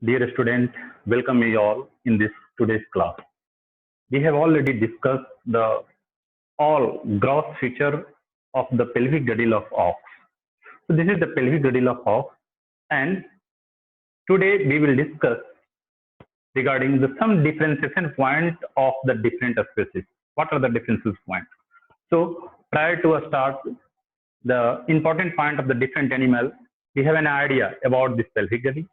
Dear student, welcome you all in this today's class. We have already discussed the all gross feature of the pelvic girdle of ox. So this is the pelvic girdle of ox, and today we will discuss regarding the some differentiation point of the different species. What are the differences points? So prior to a start, the important point of the different animal, we have an idea about this pelvic girdle.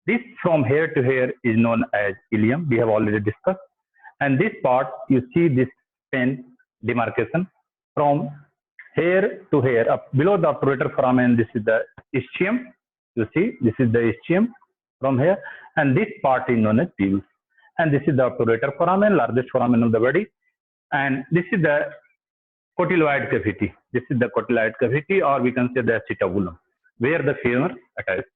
This from hair to hair is known as ilium. We have already discussed. And this part, you see this pen demarcation from hair to hair. Up below the obturator foramen, this is the ischium. You see, this is the ischium from here. And this part is known as pubis. And this is the obturator foramen, largest foramen of the body. And this is the cotyloid cavity. This is the cotyloid cavity, or we can say the acetabulum, where the femur attached.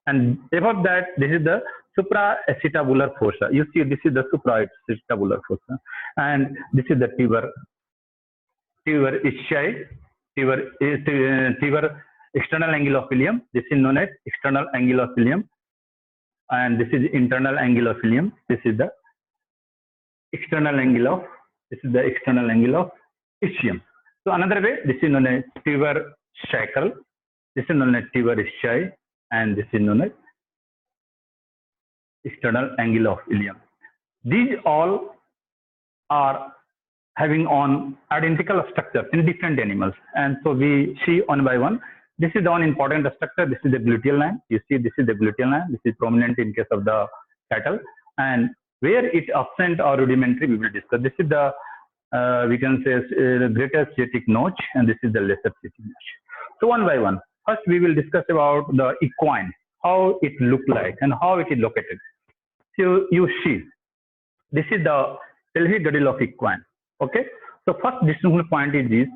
And above that, this is the supraacetabular fossa. You see, this is the supraacetabular fossa, and this is the tuber ischii, tuber external angle of ilium. This is known as external angle of ilium, and this is internal angle of ilium. This is the external angle of ischium. So another way, this is known as tuber sacral. This is known as tuber ischii. And this is known as external angle of ilium. These all are having on identical structure in different animals, and so we see one by one. This is the one important structure. This is the gluteal line. You see, this is the gluteal line. This is prominent in case of the cattle, and where it absent or rudimentary, we will discuss. This is the we can say greater sciatic notch, and this is the lesser sciatic notch. So one by one. First, we will discuss about the equine, how it look like and how it is located. So you see, this is the pelvic girdle of equine. Okay. So first distinction point is this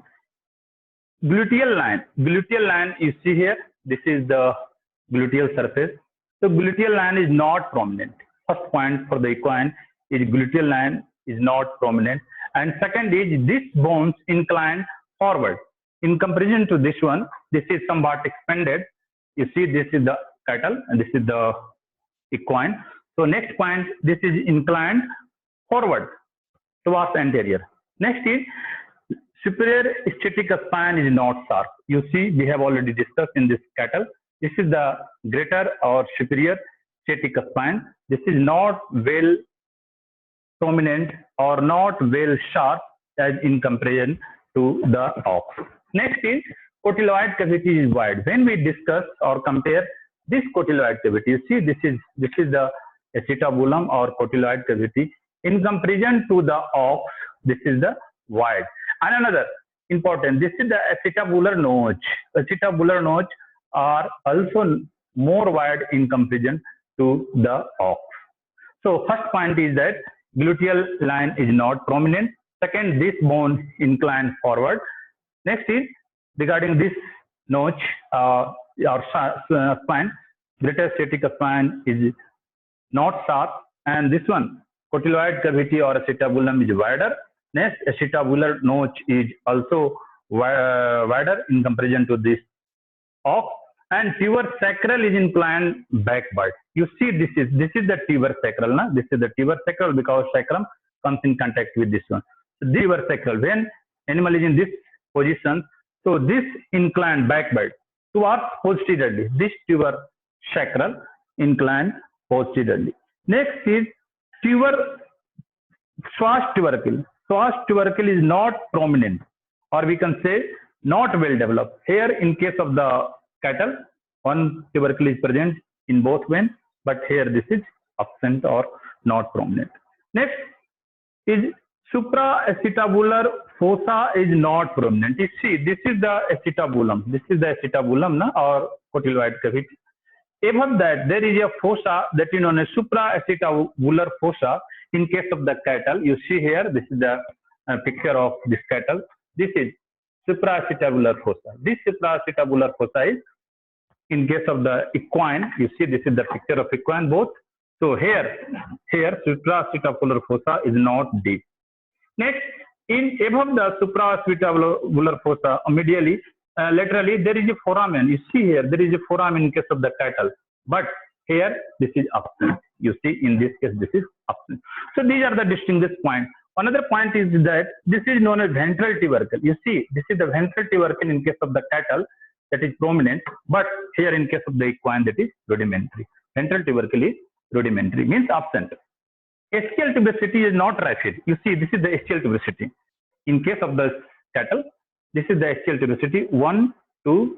gluteal line. Gluteal line you see here. This is the gluteal surface. So gluteal line is not prominent. First point for the equine is gluteal line is not prominent, and second is this bones incline forward. In comparison to this one, this is somewhat expanded. You see, this is the cattle and this is the equine. So next point, this is inclined forward towards anterior. Next is superior sciatic spine is not sharp. You see, we have already discussed in this cattle. This is the greater or superior sciatic spine. This is not well prominent or not well sharp as in comparison to the ox. Next is cotyloid cavity is wide. When we discuss or compare this cotyloid cavity, you see this is the acetabulum or cotyloid cavity. In comparison to the ox, this is the wide. And another important, this is the acetabular notch. Acetabular notch are also more wide in comparison to the ox. So first point is that gluteal line is not prominent. Second, this bone inclined forward. Next is regarding this notch or spine, greater sciatic spine is not sharp, and this one cotyloid cavity or acetabulum is wider. Next, acetabular notch is also wider in comparison to this ox, and tuber sacral is inclined backward. You see, this is the tuber sacral. Na? This is the tuber sacral because sacrum comes in contact with this one. So this tuber sacral, when animal is in this position, so this inclined backward towards posteriorly. This tuber sacral inclined posteriorly. Next is tuber psoas tubercle. Psoas tubercle is not prominent, or we can say not well developed. Here, in case of the cattle, one tubercle is present in both veins, but here this is absent or not prominent. Next is supraacetabular fossa is not prominent. You see, this is the acetabulum. This is the acetabulum, or cotyloid cavity. Above that, there is a fossa that is known as supraacetabular fossa. In case of the cattle, you see here, this is the picture of this cattle. This is supraacetabular fossa. This supraacetabular fossa is in case of the equine. You see, this is the picture of equine both. So here supraacetabular fossa is not deep. Next, in above the supraacetabular fossa, medially, laterally, there is a foramen. You see here, there is a foramen in case of the cattle, but Here, this is absent. You see, in this case, this is absent. So these are the distinguished points. Another point is that this is known as ventral tubercle. You see, this is the ventral tubercle in case of the cattle, that is prominent, but here in case of the equine, that is rudimentary. Ventral tubercle is rudimentary, means absent. Axial tuberosity is not rapid. You see, this is the axial tuberosity. In case of the cattle, this is the axial tuberosity, 1, 2,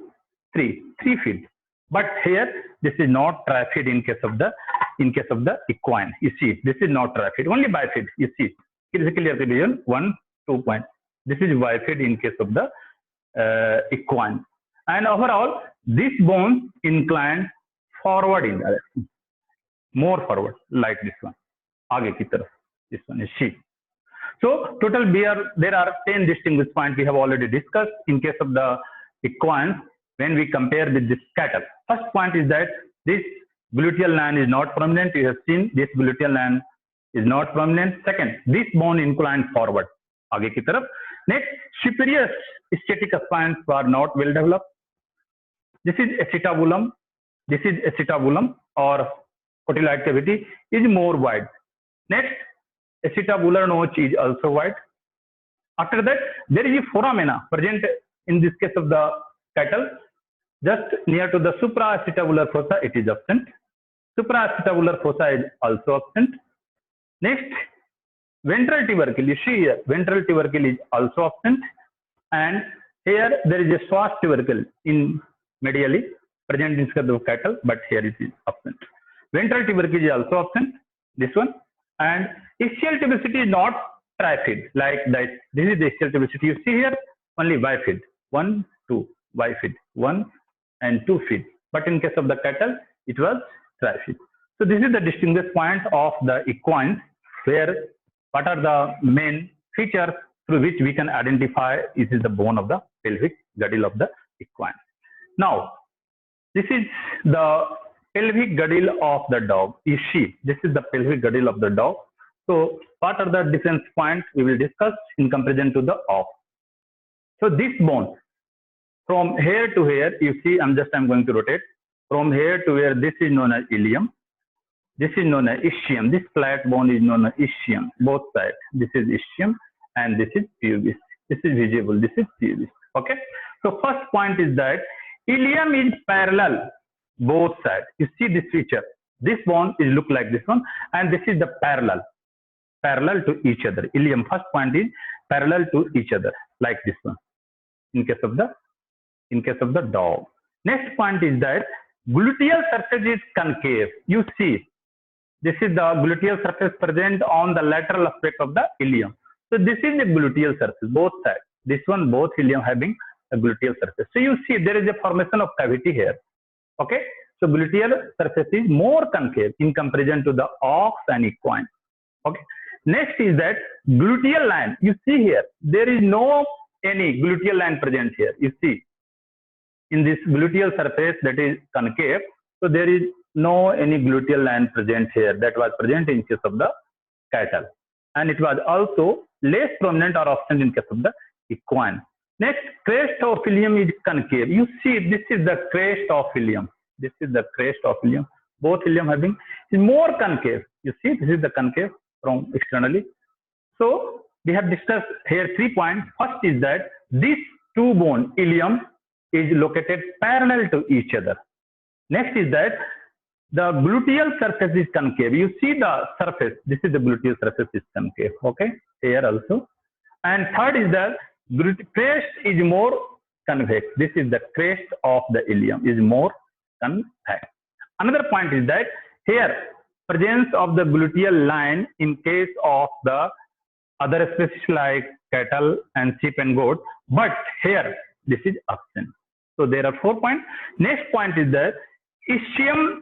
3 feet. But here, this is not rapid in case of the equine. You see, this is not rapid, only bifid. You see, clear division 1, 2 point. This is bifid in case of the equine. And overall, this bone inclined forward in direction, more forward, like this one. Aage ki taraf. This one is sheep. So total there are 10 distinguished points we have already discussed in case of the equine when we compare with this cattle. First point is that this gluteal line is not prominent. You have seen this gluteal line is not prominent. Second, this bone inclined forward. Aage ki taraf. Next, superior sciatic spines are not well developed. This is acetabulum. This is acetabulum or cotyloid cavity is more wide. Next, acetabular notch is also wide. After that, there is a foramina present in this case of the cattle. Just near to the supraacetabular fossa, it is absent. Supraacetabular fossa is also absent. Next, ventral tubercle. You see here, ventral tubercle is also absent. And here there is a psoas tubercle in medially present in the cattle, but here it is absent. Ventral tubercle is also absent. This one. And axial tuberosity is not trifid like that. This is the axial tuberosity. You see here only bifid. 1, 2 bifid. 1 and 2 feet. But in case of the cattle, it was trifid. So this is the distinguished point of the equine, where what are the main features through which we can identify this is the bone of the pelvic girdle of the equine. Now, this is the pelvic girdle of the dog. You see, this is the pelvic girdle of the dog. So, what are the different points we will discuss in comparison to the ox? So, this bone, from here to here, you see, I'm going to rotate. From here to here, this is known as ilium. This is known as ischium. This flat bone is known as ischium, both sides. This is ischium and this is pubis. This is visible. This is pubis. Okay. So, first point is that ilium is parallel both sides. You see this feature. This bone is look like this one, and this is the parallel to each other. Ilium, first point is parallel to each other, like this one. In case of the dog. Next point is that gluteal surface is concave. You see, this is the gluteal surface present on the lateral aspect of the ilium. So this is the gluteal surface, both sides. This one, both ilium having a gluteal surface. So you see there is a formation of cavity here. Okay. So gluteal surface is more concave in comparison to the ox and equine. Okay. Next is that gluteal line. You see here, there is no any gluteal line present here. You see, in this gluteal surface that is concave, so there is no any gluteal line present here that was present in case of the cattle, and it was also less prominent or absent in case of the equine. Next, crest of ilium is concave. You see, this is the crest of ilium. This is the crest of ilium. Both ilium having is more concave. You see, this is the concave from externally. So we have discussed here 3 points. First is that this two bone ilium is located parallel to each other. Next is that the gluteal surface is concave. You see the surface. This is the gluteal surface is concave. Okay, here also. And third is that crest is more convex. This is the crest of the ilium is more convex. Another point is that here presence of the gluteal line in case of the other species like cattle and sheep and goat, but here this is absent. So there are 4 points. Next point is that ischium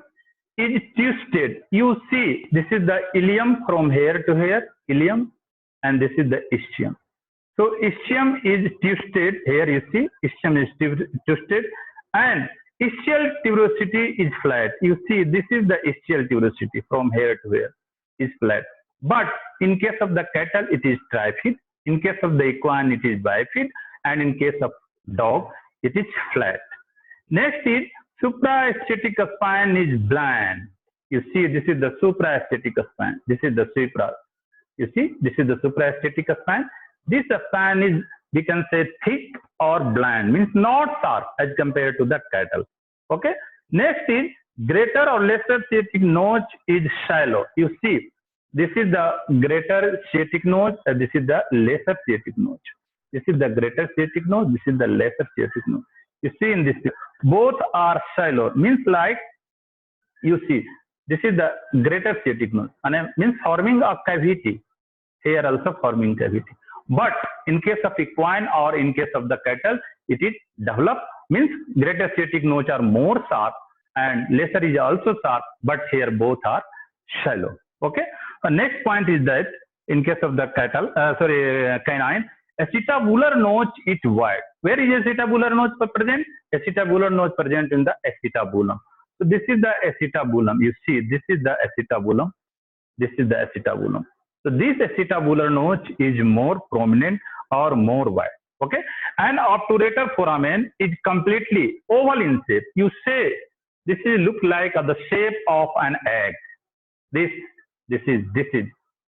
is twisted. You see, this is the ilium from here to here, ilium, and this is the ischium. So ischium is twisted. Here you see, ischium is twisted, and ischial tuberosity is flat. You see, this is the ischial tuberosity from here to here is flat. But in case of the cattle, it is trifid. In case of the equine, it is bifid, and in case of dog, it is flat. Next is Supraesthetic spine is bland. You see, this is the supraesthetic spine. This is the supra. You see, this is the supraesthetic spine. This spine is, we can say, thick or bland, means not sharp as compared to the cattle. Okay. Next is greater or lesser sciatic notch is shallow. You see, this is the greater sciatic notch, and this is the lesser sciatic notch. This is the greater sciatic notch, this is the lesser sciatic notch. You see in this, both are shallow, means like, you see, this is the greater sciatic notch, and means forming a cavity. Here also forming cavity. But in case of equine or in case of the cattle, it is developed, means greater sciatic notch are more sharp and lesser is also sharp, but here both are shallow. Okay. The next point is that in case of the cattle, canine, acetabular notch is wide. Where is acetabular notch present? Acetabular notch present in the acetabulum. So this is the acetabulum. You see, this is the acetabulum. This is the acetabulum. So this acetabular notch is more prominent or more wide. Okay. And obturator foramen is completely oval in shape. You say this is look like the shape of an egg. This is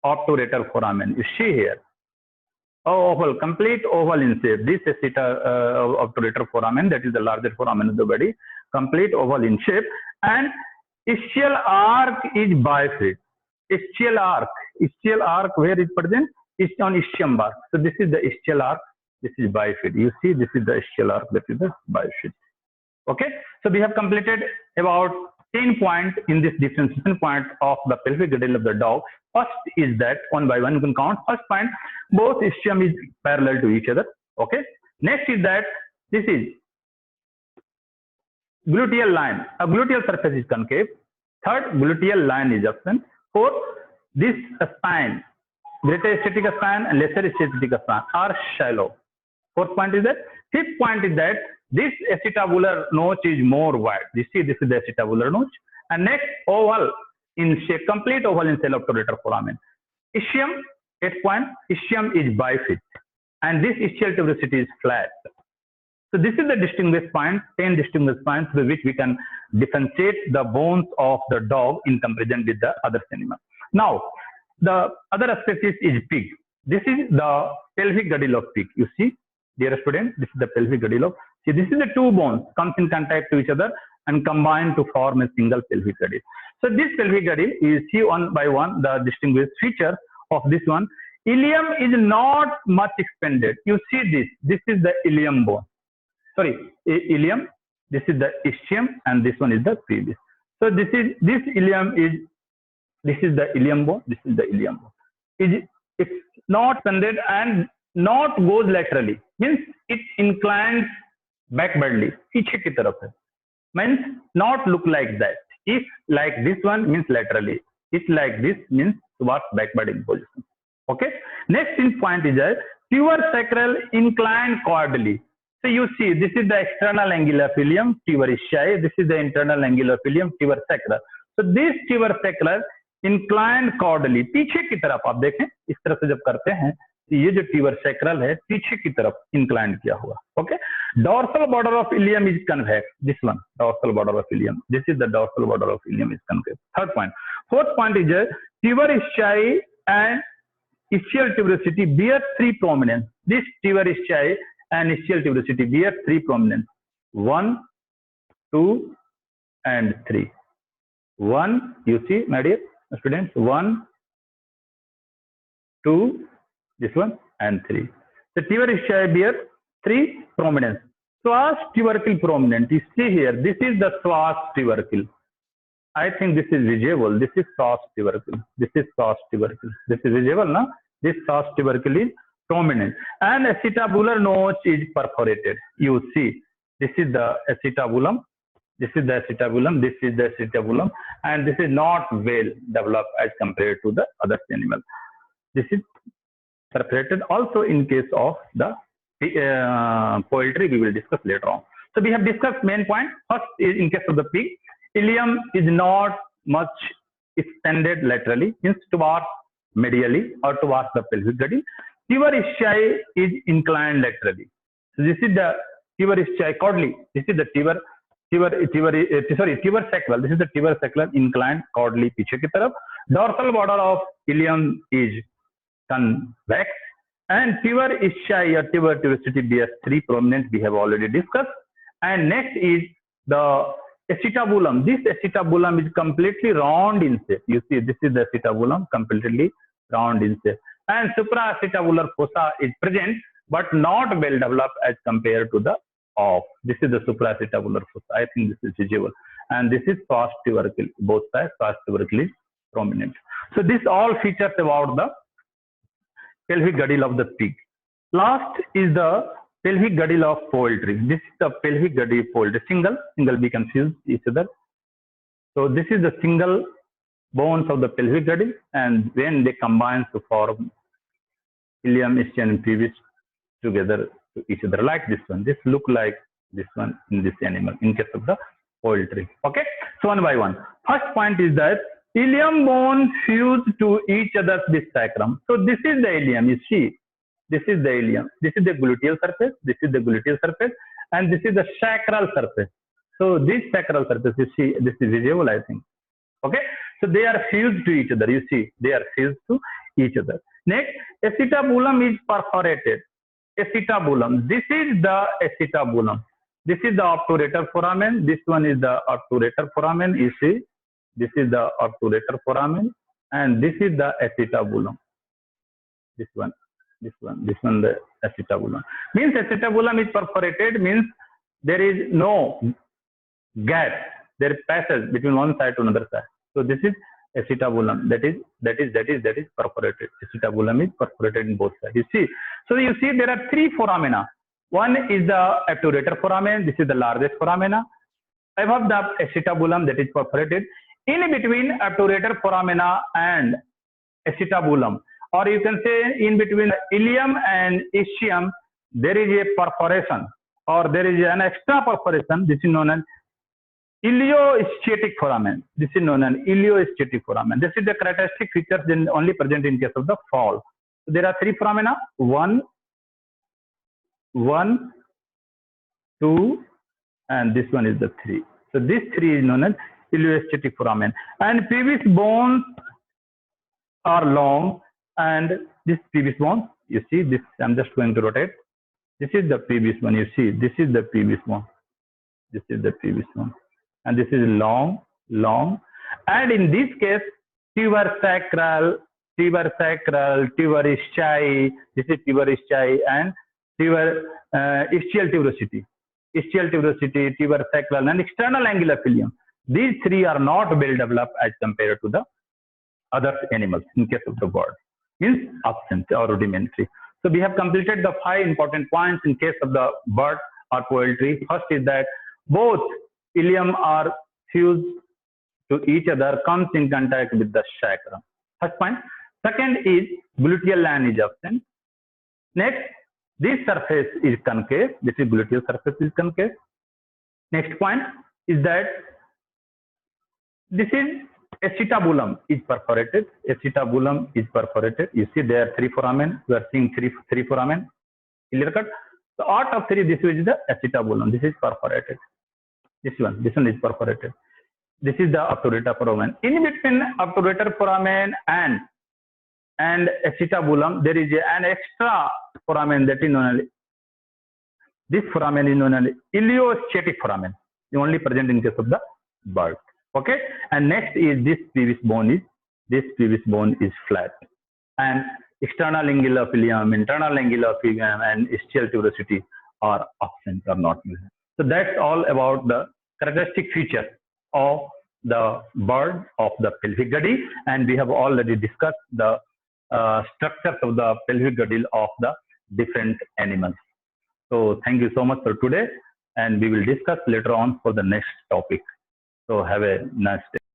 obturator foramen. You see here. Oval, complete oval in shape. This obturator foramen, that is the larger foramen of the body, complete oval in shape, and ischial arc is bifid. Ischial arc where is present? Is on ischium bark. So this is the ischial arc. This is bifid. You see, this is the ischial arc. That is the bifid. Okay. So we have completed about 10 points in this differentiation point of the pelvic girdle of the dog. First is that one by one you can count. First point, both ischium is parallel to each other. Okay. Next is that this is gluteal line. A gluteal surface is concave. Third, gluteal line is absent. Fourth, this spine, greater aesthetic spine and lesser aesthetic spine are shallow. Fourth point is that. Fifth point is that this acetabular notch is more wide. You see, this is the acetabular notch. And next, oval in shape, complete oval in cell obturator foramen. Ischium, 8th point, ischium is bifid. And this ischial tuberosity is flat. So this is the distinguished point, 10 distinguished points through which we can differentiate the bones of the dog in comparison with the other animal. Now, the other aspect is pig. This is the pelvic girdle of pig. You see, dear student, this is the pelvic girdle of. See, this is the two bones comes in contact to each other and combine to form a single pelvic girdle. So this pelvic girdle is, see one by one the distinguished features of this one. Ilium is not much expanded. You see this. This is the ilium bone. Sorry, ilium. This is the ischium, and this one is the pelvis. So this ilium is. This is the ilium bone. This is the ilium bone. It's not expanded and not goes laterally. Means it inclines backwardly. पीछे की तरफ है. Means not look like that. If like this one means laterally. If like this means towards backward in position. Okay. Next in point is that tuber sacral inclined chordally. So you see, this is the external angle of ilium, tuber ischiae. This is the internal angle of ilium, tuber sacral. So this tuber sacral inclined chordally, पीछे की तरफ आप देखें, इस तरह से जब करते हैं, तो ये जो tuber sacral है, पीछे की तरफ inclined किया हुआ. Okay. Dorsal border of ilium is convex. This one, dorsal border of ilium. This is the dorsal border of ilium is concave. Third point. Fourth point is tuber ischiae and ischial tuberosity bear three prominence. This tuber ischiae and ischial tuberosity bear three prominence. 1, 2, and 3. 1, you see, my dear students, 1, 2, this one, and 3. The tuber ischiae bear three prominence. Psoas tubercle prominent. You see here, this is the psoas tubercle. I think this is visible. This is psoas tubercle. This is psoas tubercle. This is visible, no? This psoas tubercle is prominent. And acetabular notch is perforated. You see, this is the acetabulum. This is the acetabulum. This is the acetabulum. And this is not well developed as compared to the other animal. This is perforated also in case of the poultry. We will discuss later on. So we have discussed main point. First is in case of the pig, ilium is not much extended laterally, means towards medially or towards the pelvic girdle. Tuber ischiae is inclined laterally. So this is the tuber ischiae chordally. This is the tuber tubersacral. This is the tubersacral inclined caudally पीछे की तरफ. Dorsal border of ileum is convex, and tuber ischiae or tuber tuberosity BS3 prominent we have already discussed. And next is the acetabulum. This acetabulum is completely round in shape. You see, this is the acetabulum, completely round in shape. And supraacetabular fossa is present, but not well developed as compared to the off. This is the supraacetabular fossa. I think this is visible. And this is fast tubercle. Both sides fast tubercle is prominent. So this all features about the pelvic girdle of the pig. Last is the pelvic girdle of poultry. This is the pelvic girdle of poultry. Single we confuse each other. So this is the single bones of the pelvic girdle, and when they combine to form ileum, ischium, and pubis together to each other like this one. This look like this one in this animal in case of the poultry. Okay, so one by one. First point is that ileum bone fuse to each other's this sacrum. So this is the ileum. You see, this is the ileum. This is the gluteal surface. This is the gluteal surface, and this is the sacral surface. So this sacral surface, you see, this is visible, I think. Okay, so they are fused to each other. You see, they are fused to each other. Next, acetabulum is perforated. Acetabulum. This is the acetabulum. This is the obturator foramen. This one is the obturator foramen. You see, this is the obturator foramen, and this is the acetabulum. This one, the acetabulum. Means acetabulum is perforated. Means there is no gap. There is passage between one side to another side. So this is acetabulum. That is perforated. Acetabulum is perforated in both sides. You see. So you see there are three foramina. One is the obturator foramen. This is the largest foramina. Above the acetabulum, that is perforated. In between obturator foramina and acetabulum, or you can say in between ileum and ischium, there is a perforation, or there is an extra perforation. This is known as ilioischiatic foramen. This is known as ilioischiatic foramen. This is the characteristic features then only present in case of the fall. So there are three foramina: one, two, and this one is the three. So this three is known as ilioischiatic foramen. And pubis bones are long, and this pubis bone, you see this. I'm just going to rotate. This is the pubis bone. You see, this is the pubis bone. This is the pubis bone. And this is long. And in this case, tuber sacral, tuber ischiae, this is tuber ischiae, and tuber ischial tuberosity, tuber sacral, and external angular filium. These three are not well developed as compared to the other animals in case of the bird. Means absent or rudimentary. So we have completed the 5 important points in case of the bird or poultry. First is that both ileum are fused to each other, comes in contact with the sacrum. First point. Second is gluteal line is absent. Next, this surface is concave. This is gluteal surface is concave. Next point is that this is acetabulum is perforated. Acetabulum is perforated. You see there are three foramen. We are seeing three foramen. Clear cut. So out of three, this is the acetabulum. This is perforated. This one is perforated. This is the obturator foramen. In between obturator foramen and acetabulum, there is an extra foramen that is known as, this foramen is known as ilioischiatic foramen. Only present in case of the bird. Okay. And next is this pubis bone is flat, and external angular filium, internal angular filium, and ischial tuberosity are absent or not present. So that's all about the characteristic feature of the bird of the pelvic girdle, and we have already discussed the structures of the pelvic girdle of the different animals. So thank you so much for today, and we will discuss later on for the next topic. So have a nice day.